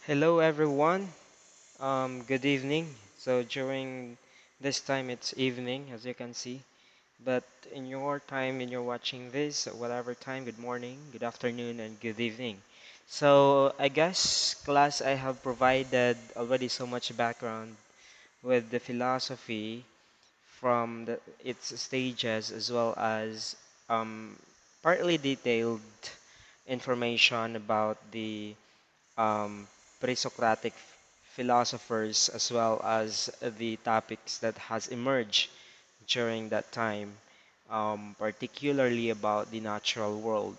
Hello everyone. Good evening. So during this time it's evening as you can see. But in your time when you're watching this, at whatever time, good morning, good afternoon, and good evening. So I guess class I have provided already so much background with the philosophy from its stages as well as um, partly detailed information about the um, pre-Socratic philosophers as well as the topics that has emerged during that time, particularly about the natural world.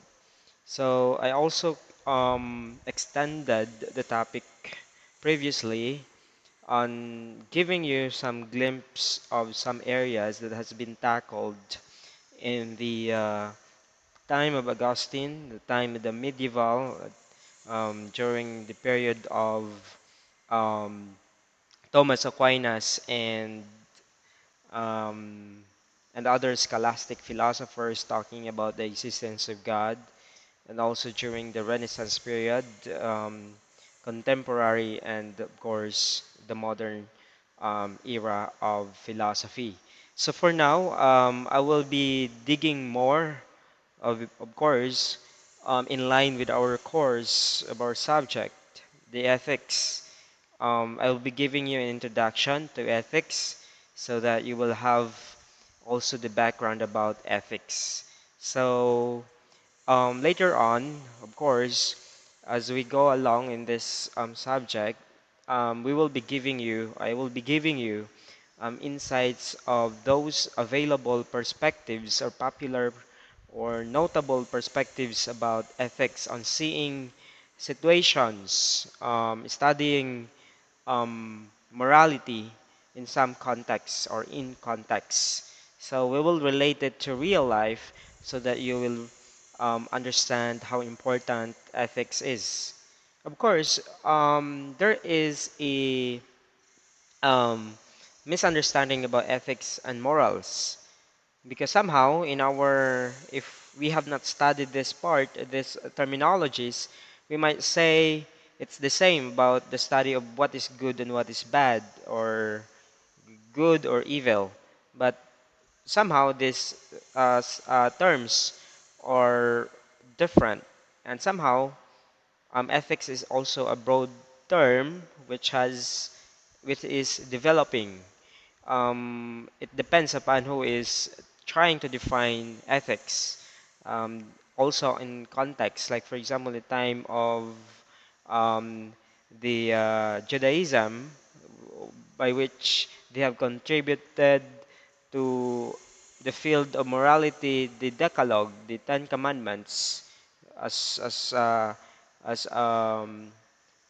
So I also extended the topic previously on giving you some glimpse of some areas that has been tackled in the time of Augustine, the time of the medieval, during the period of um, Thomas Aquinas um, and other scholastic philosophers talking about the existence of God, and also during the Renaissance period, contemporary, and of course the modern era of philosophy. So for now, I will be digging more, of course, in line with our course of our subject, the ethics. I will be giving you an introduction to ethics so that you will have also the background about ethics. So later on, of course, as we go along in this subject, I will be giving you insights of those available perspectives or popular or notable perspectives about ethics on seeing situations, studying morality in some contexts or in context. So we will relate it to real life so that you will understand how important ethics is. Of course, there is a um, misunderstanding about ethics and morals because somehow in our if we have not studied this part this terminologies, we might say it's the same about the study of what is good and what is bad or good or evil, but somehow these terms are different, and somehow ethics is also a broad term which is developing. It depends upon who is trying to define ethics. Also in context, like for example, the time of um, the Judaism, by which they have contributed to the field of morality, the Decalogue, the Ten Commandments, as as uh, as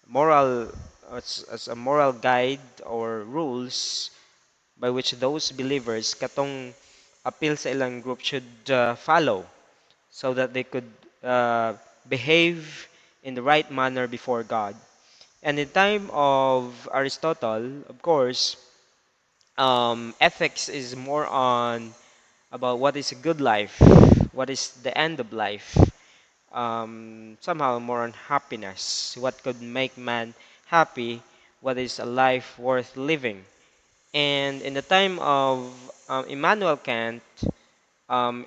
moral as a moral guide or rules by which those believers katong appeal sa ilang group should follow so that they could uh, behave in the right manner before God. And in time of Aristotle, of course, ethics is more on about what is a good life, what is the end of life, somehow more on happiness, what could make man happy, what is a life worth living. And in the time of Immanuel Kant,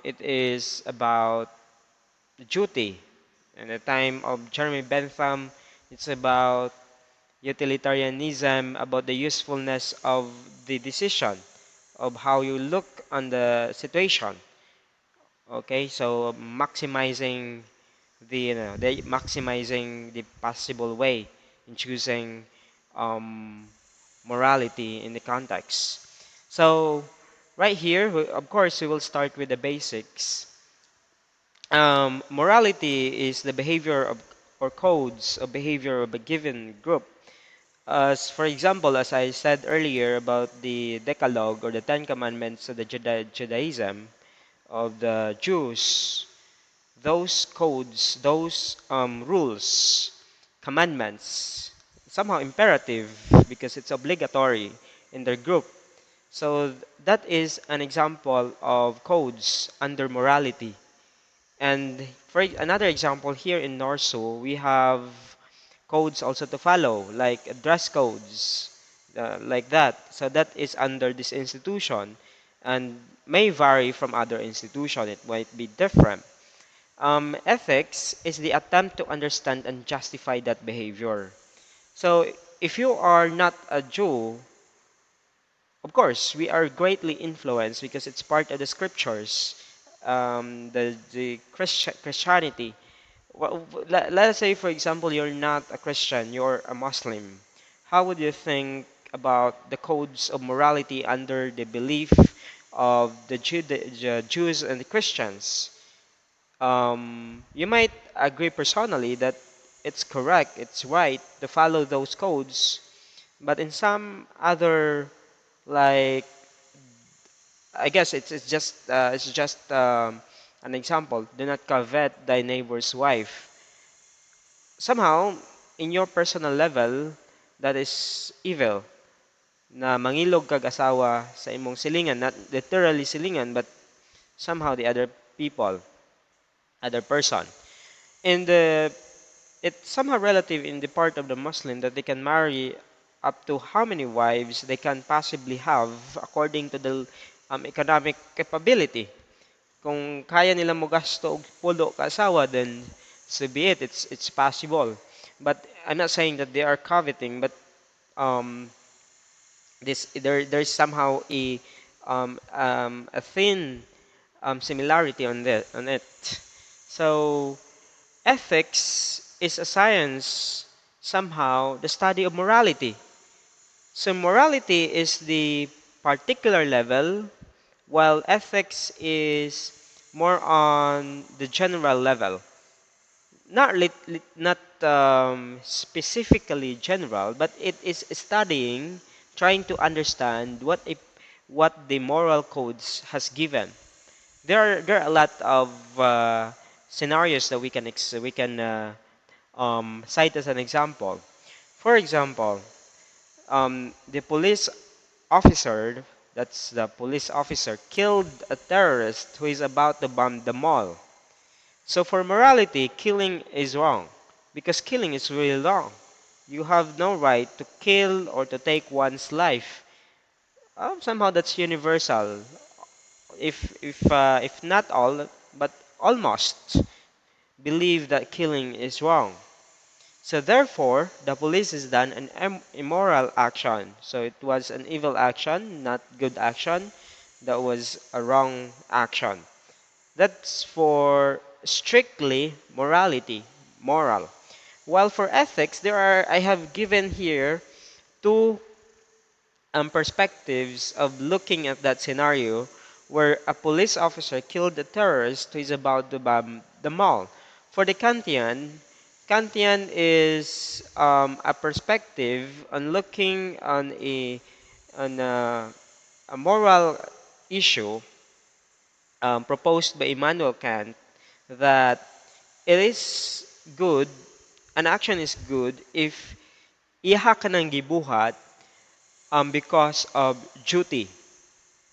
it is about duty. In the time of Jeremy Bentham, it's about utilitarianism, about the usefulness of the decision, of how you look on the situation. Okay, so maximizing the possible way in choosing um, morality in the context. So right here, of course, we will start with the basics. Morality is the behavior of or codes of behavior of a given group. As for example, as I said earlier about the Decalogue or the Ten Commandments of the Judaism of the Jews, those codes, those rules, commandments, somehow imperative because it's obligatory in their group. So that is an example of codes under morality. And for another example, here in Norso, we have codes also to follow, like dress codes, like that. So that is under this institution and may vary from other institution. It might be different. Ethics is the attempt to understand and justify that behavior. So if you are not a Jew, of course, we are greatly influenced because it's part of the scriptures, the Christianity. Let us say, for example, you're not a Christian, you're a Muslim. How would you think about the codes of morality under the belief of the Jews and the Christians? You might agree personally that it's correct, it's right to follow those codes, but in some other, like, I guess it's just an example. Do not covet thy neighbor's wife. Somehow, in your personal level, that is evil. Na mangilog kag asawa sa imong silingan, not literally silingan, but somehow the other people, other person. And it's somehow relative in the part of the Muslim that they can marry up to how many wives they can possibly have according to the economic capability. Kung kaya nila mo gasto og pulo ka asawa, then so be it. It's possible. But I'm not saying that they are coveting, but um, there's somehow a thin similarity on it. So ethics is a science, somehow the study of morality. So morality is the particular level, while ethics is more on the general level. Not specifically general, but it is studying, trying to understand what the moral codes has given. There are a lot of scenarios that we can cite as an example. For example, the police officer, that's the police officer, killed a terrorist who is about to bomb the mall. So for morality, killing is wrong because killing is really wrong. You have no right to kill or to take one's life. Somehow that's universal. If not all, but almost believe that killing is wrong. So therefore, the police has done an immoral action. So it was an evil action, not good action. That was a wrong action. That's for strictly morality, moral. While for ethics, I have given here two perspectives of looking at that scenario where a police officer killed a terrorist who is about to bomb the mall. For the Kantian is a perspective on looking on a moral issue proposed by Immanuel Kant, that it is good, an action is good if iha ka ng gibuhat because of duty,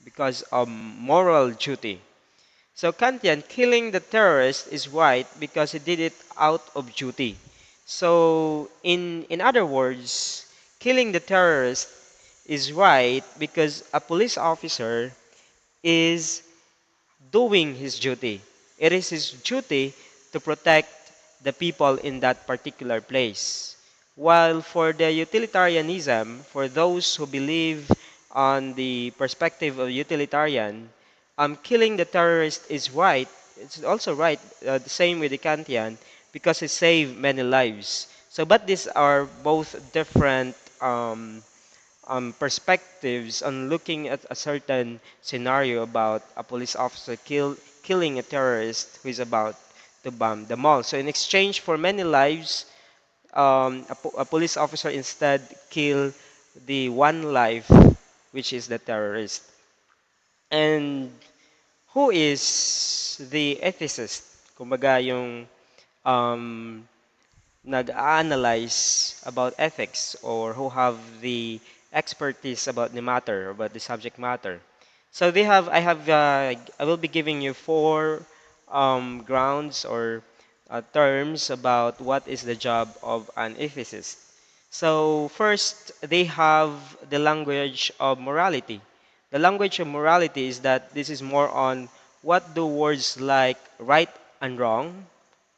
because of moral duty. So Kantian, killing the terrorist is right because he did it out of duty. So in other words, killing the terrorist is right because a police officer is doing his duty. It is his duty to protect the people in that particular place. While for the utilitarianism, for those who believe on the perspective of utilitarian, killing the terrorist is right. It's also right, the same with the Kantian, because it saved many lives. So, but these are both different perspectives on looking at a certain scenario about a police officer killing a terrorist who is about to bomb the mall. So in exchange for many lives, a police officer instead kill the one life, which is the terrorist. And who is the ethicist? Kumbaga yung um, nag-analyze about ethics or who have the expertise about the matter, about the subject matter. So I will be giving you four grounds or terms about what is the job of an ethicist. So, first, they have the language of morality. The language of morality is that this is more on what do words like right and wrong,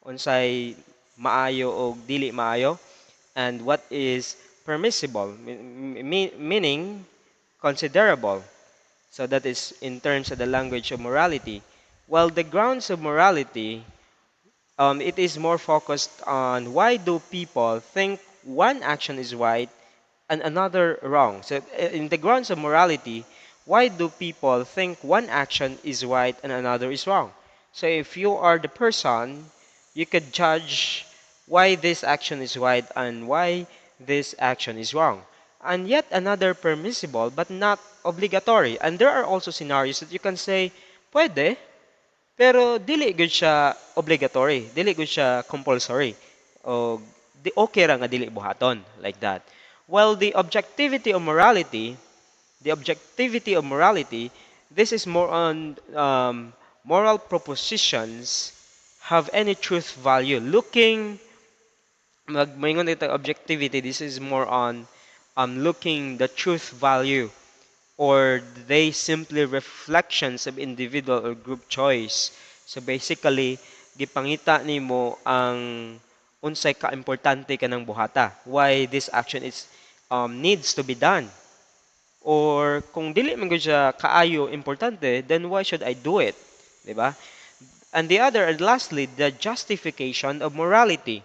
unsay maayo o dili maayo, and what is permissible, meaning considerable. So that is in terms of the language of morality. While the grounds of morality, it is more focused on why do people think one action is right and another wrong. So in the grounds of morality, why do people think one action is right and another is wrong? So if you are the person, you could judge why this action is right and why this action is wrong. And yet another permissible but not obligatory. And there are also scenarios that you can say, pwede, pero dili gud siya obligatory, dili gud siya compulsory. O okay ra nga dili buhaton like that. Well, the objectivity of morality, this is more on moral propositions have any truth value. Magmaingon ito objectivity, this is more on looking the truth value or they simply reflections of individual or group choice. So basically, gipangita nimo ang unsay ka-importante kanang buhata. Why this action is needs to be done. Or kung dili man gyud siya kaayo importante, then why should I do it? 'Di ba? And the other, and lastly, the justification of morality,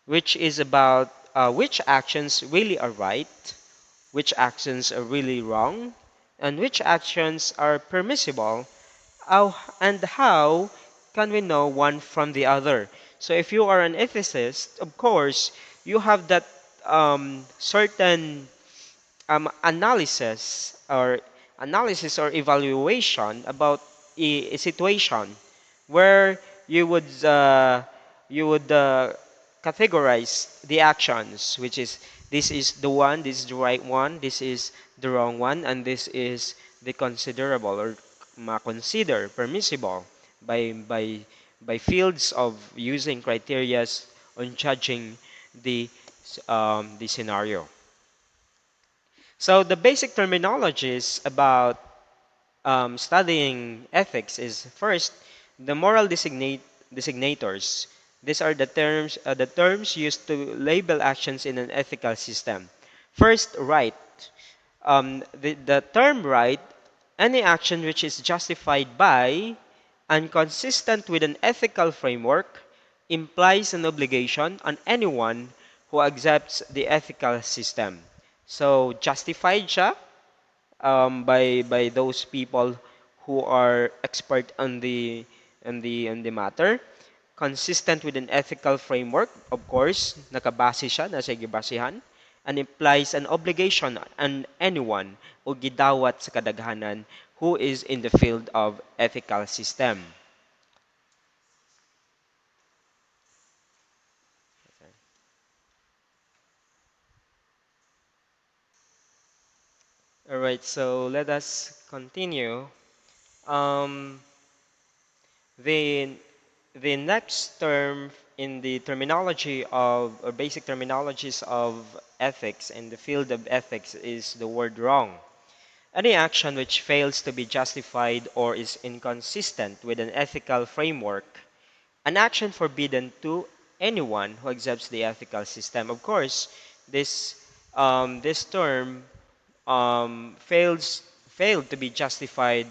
which is about which actions really are right, which actions are really wrong, and which actions are permissible, and how can we know one from the other. So if you are an ethicist, of course, you have that certain analysis or evaluation about a situation where you would categorize the actions, which is this is the one, this is the right one, this is the wrong one, and this is the considerable or consider permissible by by fields of using criterias on judging the scenario. So the basic terminologies about studying ethics is first the moral designators. These are the terms used to label actions in an ethical system. First, right. The term right, any action which is justified by and consistent with an ethical framework, implies an obligation on anyone who accepts the ethical system. So justified siya by those people who are expert on the matter, consistent with an ethical framework, of course, nakabase siya, nasa gibasihan, and implies an obligation on anyone o gidawat sa kadaghanan who is in the field of ethical system. All right, so let us continue. Um, the the next term in the terminology of or basic terminologies of ethics in the field of ethics is the word wrong. Any action which fails to be justified or is inconsistent with an ethical framework, an action forbidden to anyone who accepts the ethical system. Of course, this this term failed to be justified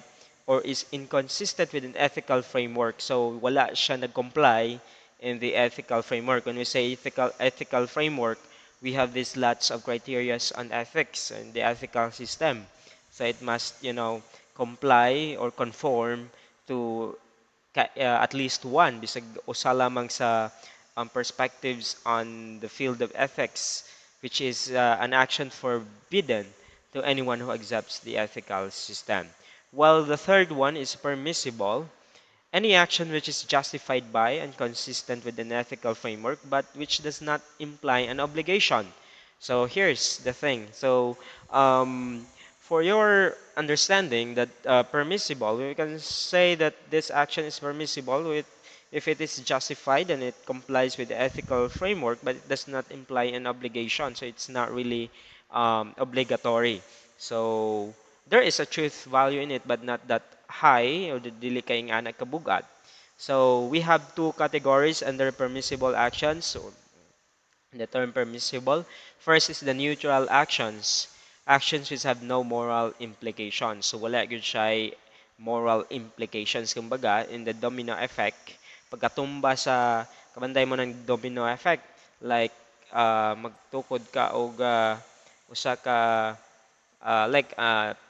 or is inconsistent with an ethical framework. So wala siya nag-comply in the ethical framework. When we say ethical framework, we have these lots of criteria on ethics and the ethical system. So it must, comply or conform to at least one bisag usa lamang sa perspectives on the field of ethics, which is an action forbidden to anyone who accepts the ethical system. While the third one is permissible, any action which is justified by and consistent with an ethical framework, but which does not imply an obligation. So here's the thing. So for your understanding that permissible, we can say that this action is permissible with If it is justified and it complies with the ethical framework, but it does not imply an obligation, so it's not really obligatory. So there is a truth value in it, but not that high, or the dili kay nga nagkabugat. So we have two categories under permissible actions. So the term permissible. First is the neutral actions. Actions which have no moral implications. So wala gyud siya moral implications. Kumbaga, in the domino effect, pagkatumba sa, kabanday mo ng domino effect, like magtukod ka og usa ka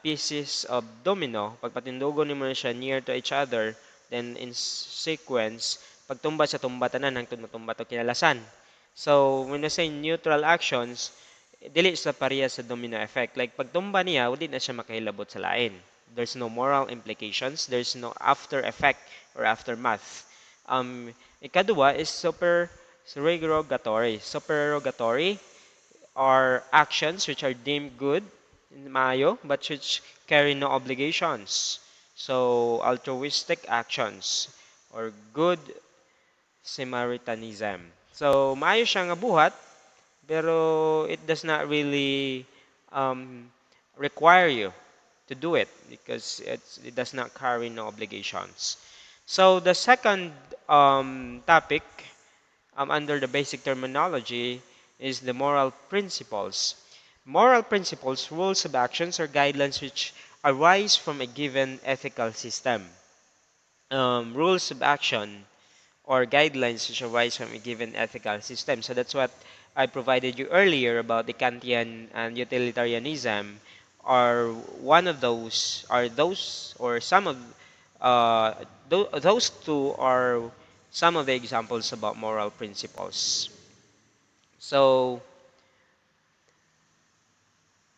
pieces of domino, pagpatindugon nimo na siya near to each other, then in sequence, pagtumba sa tumba tanan hangtod matumba to kinalasan. So, when I say neutral actions, dili sa pareha sa domino effect. Like, pagtumba niya, wala na siya makahilabot sa lain. There's no moral implications. There's no after effect or aftermath. Ikaduwa is supererogatory. Supererogatory are actions which are deemed good in maayo, but which carry no obligations. So, altruistic actions or good Samaritanism. So, maayo siya nga buhat, pero it does not really um, require you to do it because it does not carry no obligations. So, the second topic under the basic terminology is the moral principles. Moral principles, rules of actions, or guidelines which arise from a given ethical system. Rules of action or guidelines which arise from a given ethical system. So that's what I provided you earlier about the Kantian and utilitarianism. Are one of those, are those, or some of those two are some of the examples about moral principles. So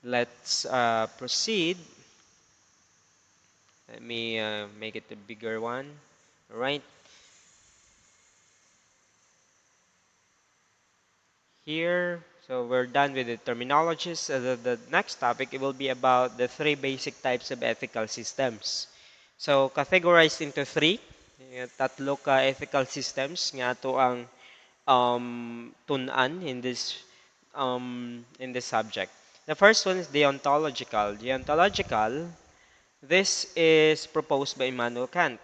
let's proceed. Let me make it a bigger one. All right. Here, so we're done with the terminologies. The next topic, it will be about the three basic types of ethical systems. So, categorized into three. Tatlo ka ethical systems nga ato ang tunan in this subject. The first one is deontological. Deontological, this is proposed by Immanuel Kant.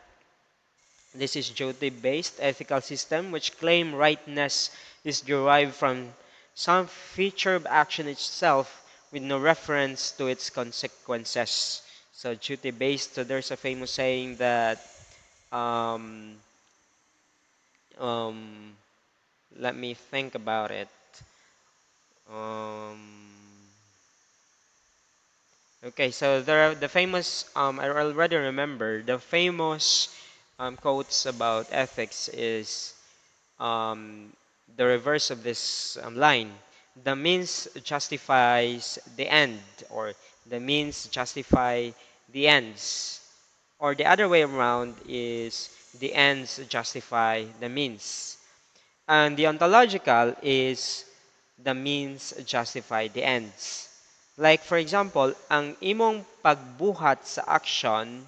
This is duty-based ethical system which claim rightness is derived from some feature of action itself with no reference to its consequences. So duty-based, so there's a famous saying that um, um, let me think about it. Um, okay, so there are the famous, I already remember, the famous quotes about ethics is um, the reverse of this line. The means justifies the end, or the means justify the ends. Or the other way around is the ends justify the means. And the ontological is the means justify the ends. Like for example, ang imong pagbuhat sa action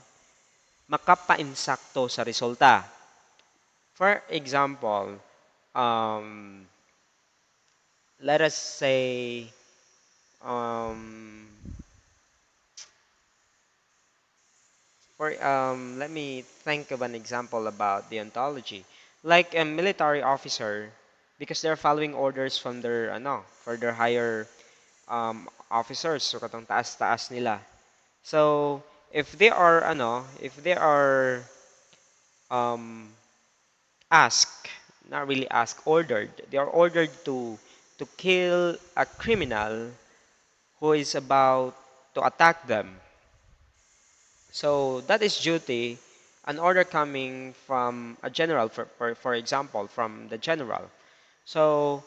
makapainsakto sa resulta. For example, um, let us say, um, let me think of an example about the ontology. Like a military officer, because they're following orders from their for their higher officers, so katong taas-taas nila. So if they are if they are um, asked, not really asked, ordered, they are ordered to kill a criminal who is about to attack them. So that is duty, an order coming from a general, for example, from the general. So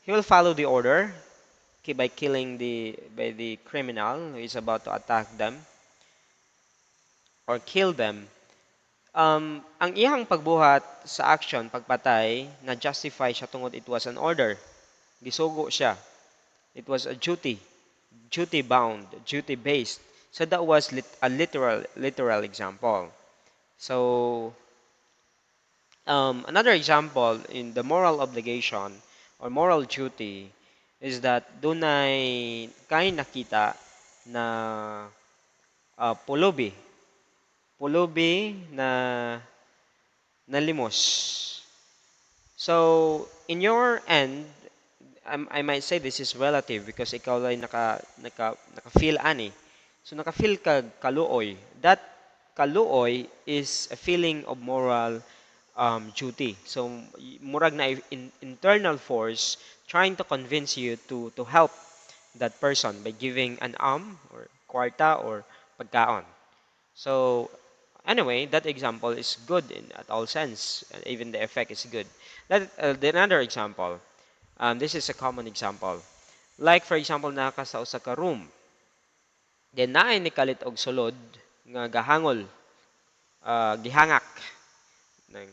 he will follow the order by killing the criminal who is about to attack them or kill them. Ang iyang pagbuhat sa action, pagpatay, na justify siya tungod it was an order. Gisugo siya. It was a duty. Duty bound, duty based. So that was a literal example. So Another example in the moral obligation or moral duty is that dunay kay nakita na pulubi, pulubi na nalimos. So, in your end, I might say this is relative because ikaw ay naka-feel ani. So, naka-feel ka kaluoy. That kaluoy is a feeling of moral duty. So, murag na internal force trying to convince you to help that person by giving an or kwarta or pagkaon. So, anyway, that example is good in at all sense. Even the effect is good. Another example. This is a common example. Like for example, naka sa usa ka room. Then naay ni kalit og sulod nga gahangol, gihangak ng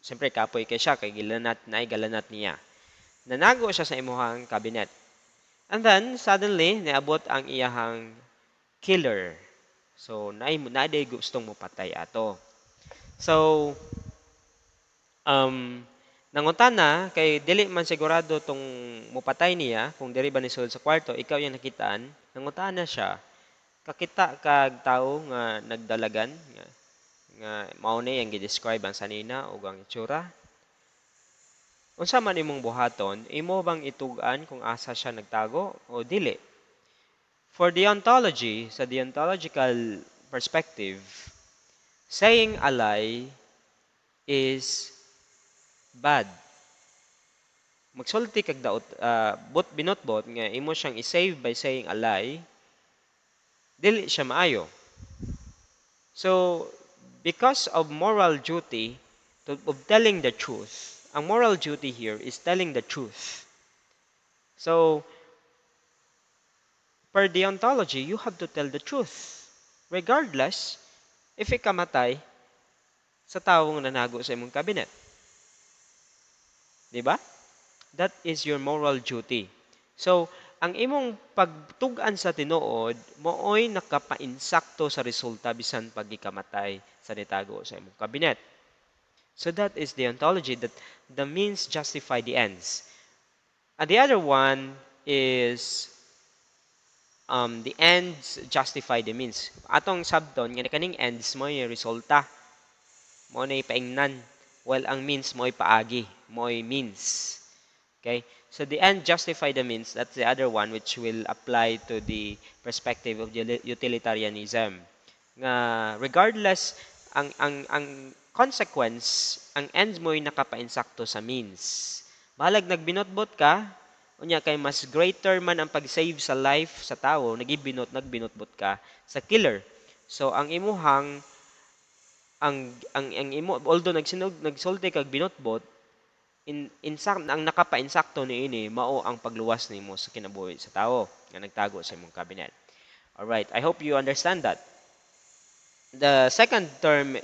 siyempre kapoy kay siya kay gilanat naay galanat niya. Nanago siya sa imuhang cabinet. And then suddenly niabot ang iyahang killer. So naay gustong mopatay ato. So nangutana kay dili man sigurado tong mupatay niya kung diri ba ni sulod sa kwarto, ikaw yung nakitaan, nangutana siya. Kakita kag tawo nga nagdalagan nga mao ni ang gi-describe ang sanina ug ang itsura. Unsa man imong buhaton, imo bang itug-an kung asa siya nagtago o dili? For deontology, sa deontological perspective, saying a lie is bad. Magsulti kag daot binotbot nga imo siyang i-save by saying a lie, dili siya maayo. So, because of moral duty of telling the truth, ang moral duty here is telling the truth. So, per deontology, you have to tell the truth. Regardless, if ikamatay sa tawong nanago sa imong kabinet. Di ba? That is your moral duty. So, ang imong pagtug-an sa tinuod, mooy nakapainsakto sa resulta bisan pag ikamatay sa nitago sa imong kabinet. So that is the ontology that the means justify the ends. And the other one is the ends justify the means. Atong sabton nga kaning ends mo yung resulta. Mo na ipaingnan. While ang means mo paagi, mo means. Okay? So the end justify the means. That's the other one which will apply to the perspective of utilitarianism. Nga regardless ang consequence, ang ends mo nakapainsakto sa means. Balag nagbinotbot ka, unya kay mas greater man ang pag-save sa life sa tao, nagbinotbot ka sa killer. So ang imuhang ang imo although nagsulti kag binotbot, ang nakapainsakto niini mao ang pagluwas nimo sa kinabuhi sa tao nga nagtago sa imong cabinet. All right, I hope you understand that. The second term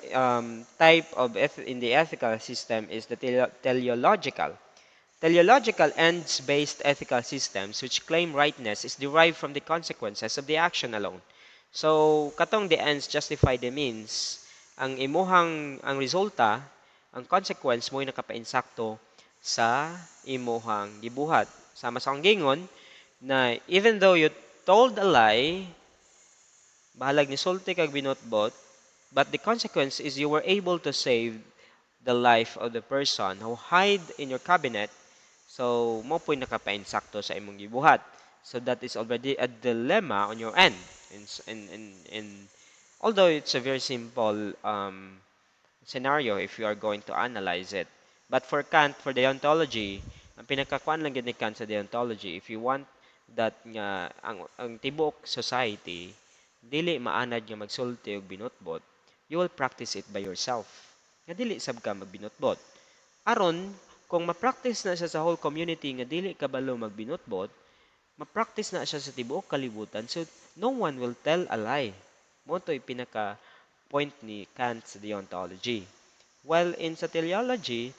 type of in the ethical system is the teleological. Teleological ends-based ethical systems which claim rightness is derived from the consequences of the action alone. So, katong the ends justify the means, ang resulta, ang consequence mo ay nakapainsakto sa imuhang gibuhat. Sama sa ang gingon na even though you told a lie, bahalag ni sulti kag binotbot, but the consequence is you were able to save the life of the person who hide in your cabinet. So, mo po'y nakapainsakto sa imong gibuhat. So, that is already a dilemma on your end. Although it's a very simple scenario if you are going to analyze it. But for Kant, for deontology, ang pinakakuan lang ni Kant sa deontology, if you want that nga ang tibuok society dili maanad nga magsulti og binutbot, you will practice it by yourself. Nga dili sab ka magbinutbot. Aron kung ma-practice na siya sa whole community nga dili kabalo magbinutbot, ma-practice na siya sa tibuok kalibutan, so no one will tell a lie. Mo to'y pinaka point ni Kant sa deontology. While in sa teleology,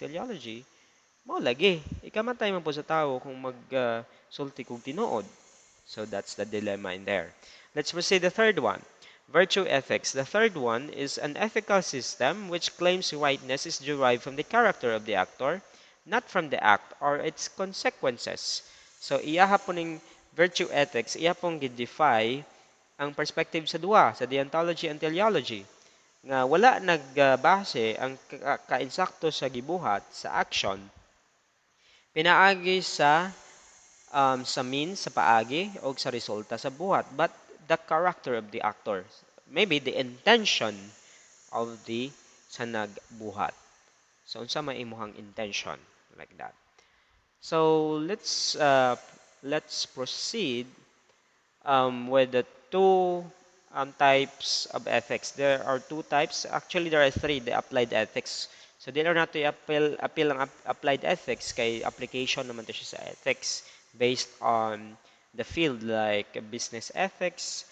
mo lagi, ikamatay man po sa tao kung sulti kong tinuod. So that's the dilemma in there. Let's proceed the third one. Virtue ethics. The third one is an ethical system which claims rightness is derived from the character of the actor, not from the act or its consequences. So iya haponing virtue ethics, iya pong gidefy ang perspective sa duha, sa deontology and teleology, nga wala nagbase ang kainsakto sa gibuhat sa action pinaagi sa means sa paagi o sa resulta sa buhat, but the character of the actor, maybe the intention of the sa nagbuhat. So unsa may imuhang intention, like that. So let's proceed with the two types of ethics. There are two types. Actually, there are three. The applied ethics. So, they are not to appeal ang applied ethics kay application naman to siya sa ethics based on the field like business ethics,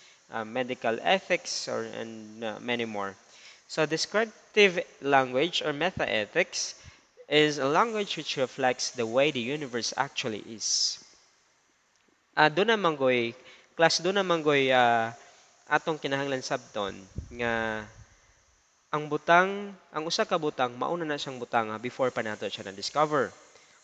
medical ethics, and many more. So, descriptive language or meta-ethics is a language which reflects the way the universe actually is. Doon naman goy, class doon naman goy atong kinahanglan sabton nga ang butang, ang usa ka butang mauna na siyang butang before pa nato siya na-discover.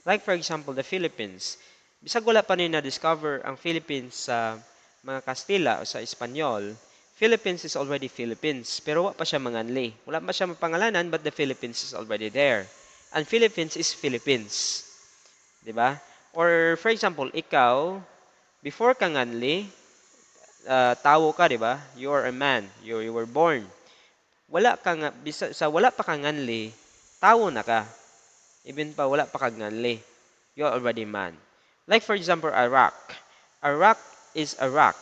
Like for example, the Philippines. Bisag wala pa ni na-discover ang Philippines sa mga Kastila o sa Espanyol, Philippines is already Philippines, pero wala pa siya manganli. Wala pa siya mapangalanan, but the Philippines is already there. And Philippines is Philippines. 'Di ba? Or for example, ikaw, before ka nganli, tawo ka, 'di ba? You are a man. You were born. Wala ka nga sa wala pa ka nganli, tawo na ka. Even pa wala pa ka nganli. You are already man. Like for example, Iraq. Iraq is Iraq.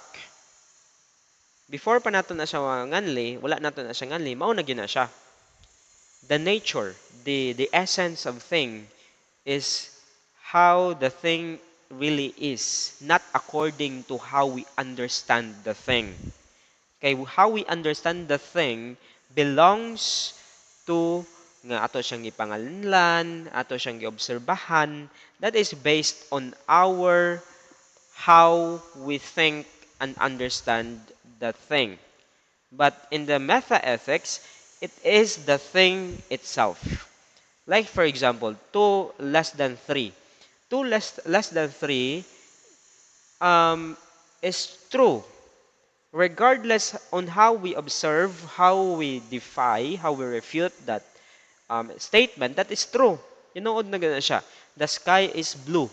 Before pa nato na siya nganli, wala nato na siya nganli, mao na gyud na siya. The nature, the essence of thing is how the thing really is, not according to how we understand the thing. Kay how we understand the thing belongs to nga ato siyang gipangalanlan, ato siyang giobserbahan, that is based on our how we think and understand the thing. But in the meta ethics, it is the thing itself. Like for example, 2 less than 3. 2 less than 3 is true regardless on how we observe, how we defy, how we refute that statement. That is true. Inuod na gana siya. The sky is blue.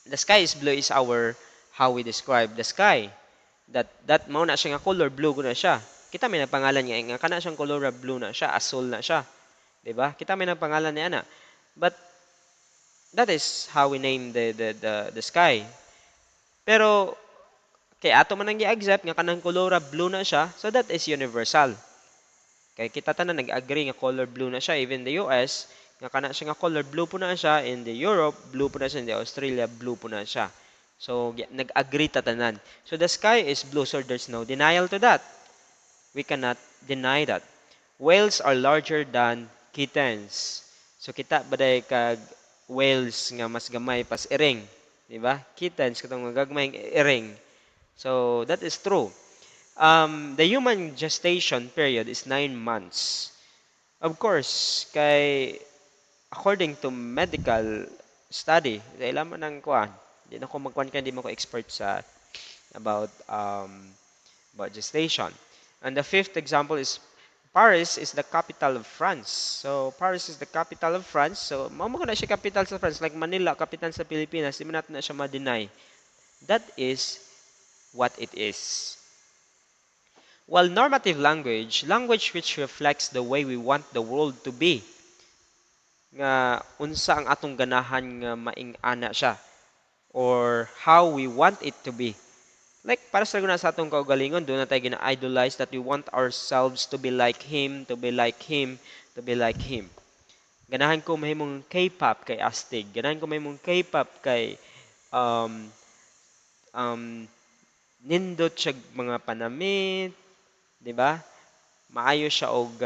The sky is blue is our how we describe the sky. That mao na siya nga color blue guna siya. Kita may nagpangalan nga kana siyang color blue na siya, azul na siya. 'Di ba? Kita may nagpangalan niya ana. But that is how we name the sky. Pero kay ato man ang gi-accept nga kanang kolora blue na siya, so that is universal. Kay kita tanan nag-agree nga color blue na siya even the US, nga kana siya nga color blue po na siya in the Europe, blue po na siya in the Australia, blue po na siya. So nag-agree ta tanan. So the sky is blue, so there's no denial to that. We cannot deny that. Whales are larger than kittens. So kita baday kag whales nga mas gamay pas iring, di ba? Kittens katong gagmay iring. So that is true. The human gestation period is 9 months. Of course, kay according to medical study, dahil man ang kuan, di na ko magkuan kay di mo ko expert sa about about gestation. And the fifth example is Paris is the capital of France. So Paris is the capital of France. So mao mo na siya capital sa France like Manila, capital sa Pilipinas, di man natin na siya ma-deny. That is what it is. While normative language, language which reflects the way we want the world to be, nga unsa ang atong ganahan nga maing-ana siya, or how we want it to be. Like, para sa sa atong kaugalingon, doon na tayo gina-idolize that we want ourselves to be like him, to be like him, to be like him. Ganahan ko mahimong K-pop kay Astig. Ganahan ko mahimong K-pop kay um, um, nindot siya mga panamit, di ba? Maayo siya og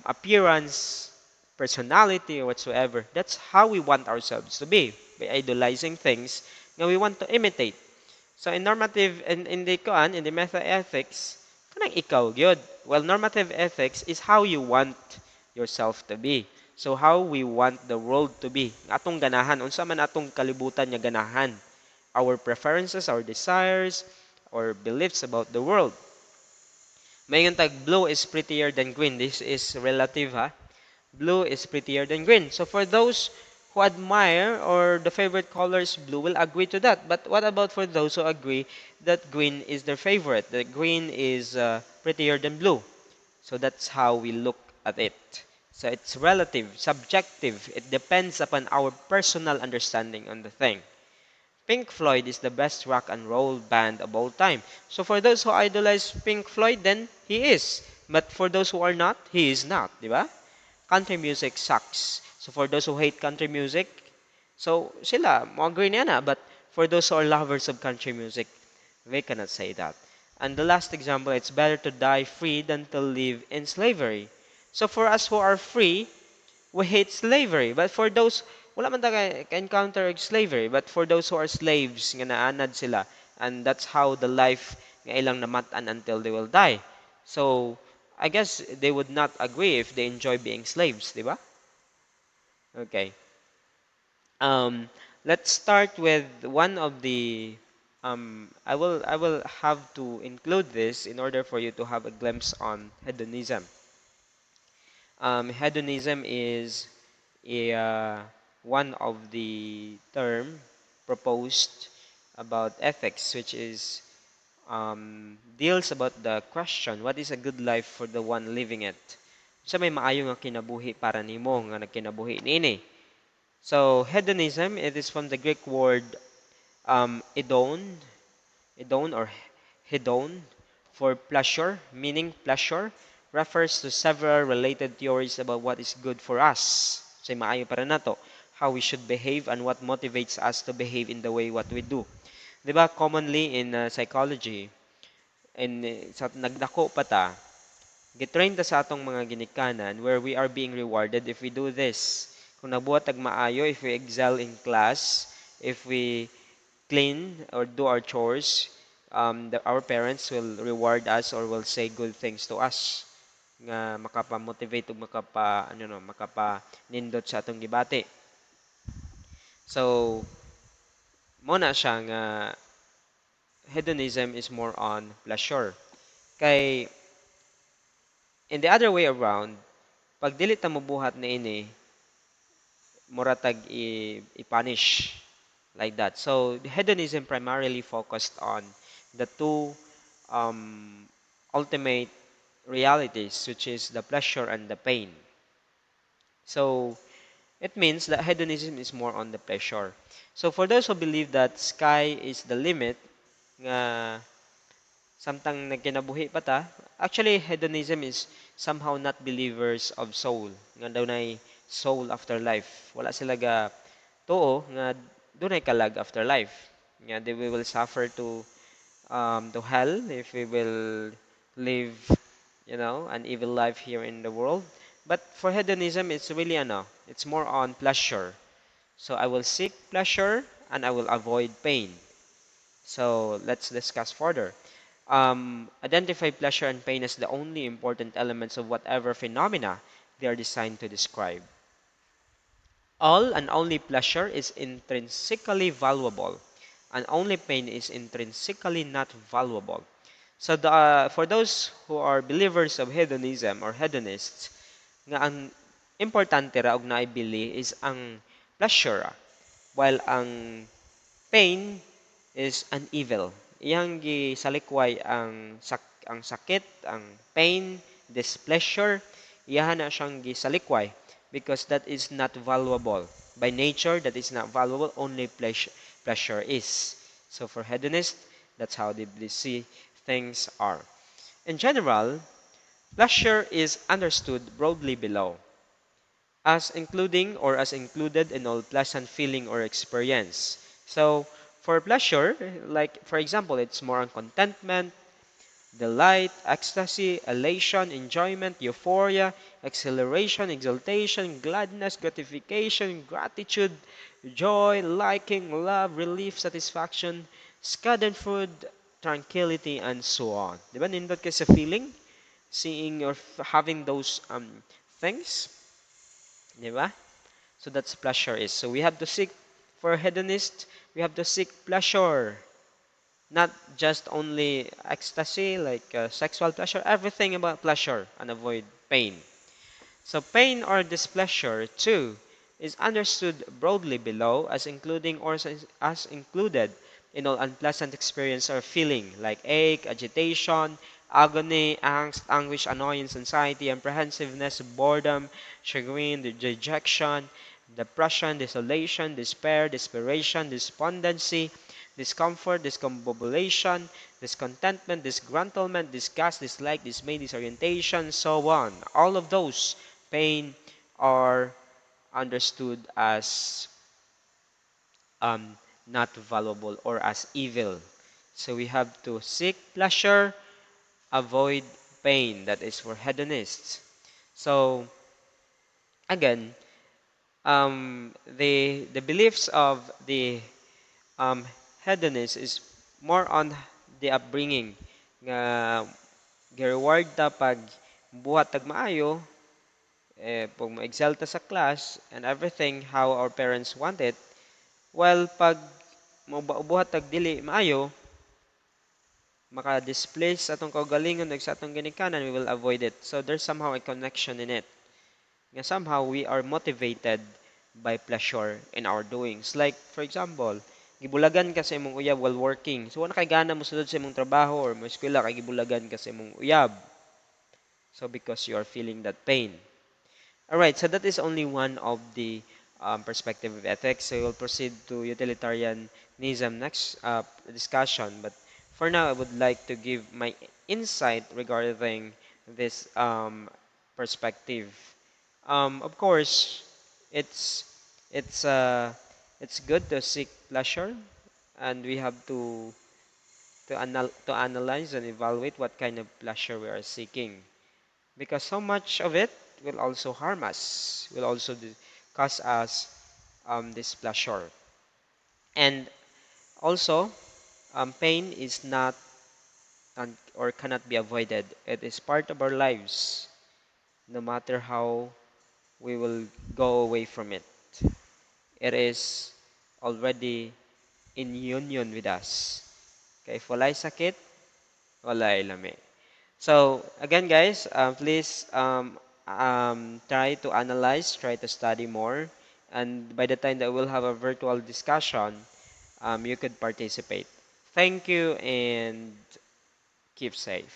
appearance, personality, or whatsoever. That's how we want ourselves to be by idolizing things that we want to imitate. So in normative in the meta ethics, kanang ikaw gyud. Well, normative ethics is how you want yourself to be. So how we want the world to be. Atong ganahan, unsa man atong kalibutan nga ganahan. Our preferences, our desires, or beliefs about the world. Mayon tag blue is prettier than green. This is relative ha. Blue is prettier than green. So for those who admire or the favorite color is blue will agree to that. But what about for those who agree that green is their favorite? That green is prettier than blue. So that's how we look at it. So it's relative, subjective. It depends upon our personal understanding on the thing. Pink Floyd is the best rock and roll band of all time. So for those who idolize Pink Floyd, then he is. But for those who are not, he is not, di ba? Country music sucks. So for those who hate country music, so sila, mo agree niya na. But for those who are lovers of country music, they cannot say that. And the last example, it's better to die free than to live in slavery. So for us who are free, we hate slavery. But for those, wala man ta encounter slavery. But for those who are slaves, nga naanad sila. And that's how the life nga ilang namatan until they will die. So, I guess they would not agree if they enjoy being slaves, di ba? Okay. Let's start with one of the I will have to include this in order for you to have a glimpse on hedonism. Hedonism is one of the term proposed about ethics, which is deals about the question, what is a good life for the one living it? Sa may maayo nga kinabuhi para nimo nga nagkinabuhi niini. So hedonism, it is from the Greek word edon or hedon for pleasure, meaning pleasure, refers to several related theories about what is good for us. Say maayo para nato, how we should behave and what motivates us to behave in the way what we do. 'Di ba commonly in psychology and sa nagdako pa ta, gitrain ta sa atong mga ginikanan where we are being rewarded if we do this. Kung nabuhat tag maayo, if we excel in class, if we clean or do our chores, our parents will reward us or will say good things to us nga makapa-motivate ug makapa nindot sa atong gibati. So, mo na siya nga hedonism is more on pleasure. Kay in the other way around, pag dili ta mobuhat na ini, muratag i-punish like that. So the hedonism primarily focused on the two ultimate realities, which is the pleasure and the pain. So it means that hedonism is more on the pleasure. So for those who believe that sky is the limit, nga samtang nagkinabuhi pa ta, actually hedonism is somehow not believers of soul. Nga daw na soul after life. Wala sila ga tuo nga dunay kalag after life. Nga they will suffer to hell if we will live, an evil life here in the world. But for hedonism, it's really it's more on pleasure. So I will seek pleasure and I will avoid pain. So let's discuss further. Identify pleasure and pain as the only important elements of whatever phenomena they are designed to describe. All and only pleasure is intrinsically valuable, and only pain is intrinsically not valuable. So for those who are believers of hedonism or hedonists, nga ang importante ra og naibili is ang pleasure, while ang pain is an evil. Iyang gisalikway ang sakit, ang pain, displeasure, iyahan na siyang gisalikway because that is not valuable. By nature, that is not valuable, only pleasure is. So for hedonists, that's how they see things are. In general, pleasure is understood broadly below as including or as included in all pleasant feeling or experience. So for pleasure, like for example, it's more on contentment, delight, ecstasy, elation, enjoyment, euphoria, exhilaration, exultation, gladness, gratification, gratitude, joy, liking, love, relief, satisfaction, schadenfreude, tranquility, and so on. Di ba? Nindot ka sa feeling, seeing or having those things, di ba? So that's pleasure is. So we have to seek for hedonist, we have to seek pleasure, not just only ecstasy like sexual pleasure, everything about pleasure and avoid pain. So pain or displeasure too is understood broadly below as including or as included in all unpleasant experience or feeling like ache, agitation, agony, angst, anguish, annoyance, anxiety, apprehensiveness, boredom, chagrin, dejection, depression, desolation, despair, desperation, despondency, discomfort, discombobulation, discontentment, disgruntlement, disgust, dislike, dismay, disorientation, so on. All of those pain are understood as um, not valuable or as evil. So we have to seek pleasure, avoid pain. That is for hedonists. So again, the beliefs of the hedonist is more on the upbringing. Nga reward ta pag buhat tag maayo, pag ma-excel ta sa class and everything how our parents want it, while pag buhat tag dili maayo, maka-displace atong kaugalingon ug sa atong ginikanan, we will avoid it. So there's somehow a connection in it. Nga somehow we are motivated by pleasure in our doings. Like for example, gibulagan ka sa imong uyab while working. So wala kay gana mo sulod sa imong trabaho or mo eskwela kay gibulagan ka sa imong uyab. So because you are feeling that pain. All right, so that is only one of the perspective of ethics. So we'll proceed to utilitarianism next discussion. But for now, I would like to give my insight regarding this perspective. Of course, it's it's uh, it's good to seek pleasure, and we have to analyze and evaluate what kind of pleasure we are seeking, because so much of it will also harm us, will also cause us displeasure. And also, pain is not or cannot be avoided. It is part of our lives, no matter how we will go away from it. It is already in union with us. Okay, if walay sakit, walay lami. So again, guys, please try to analyze, try to study more, and by the time that we'll have a virtual discussion, you could participate. Thank you and keep safe.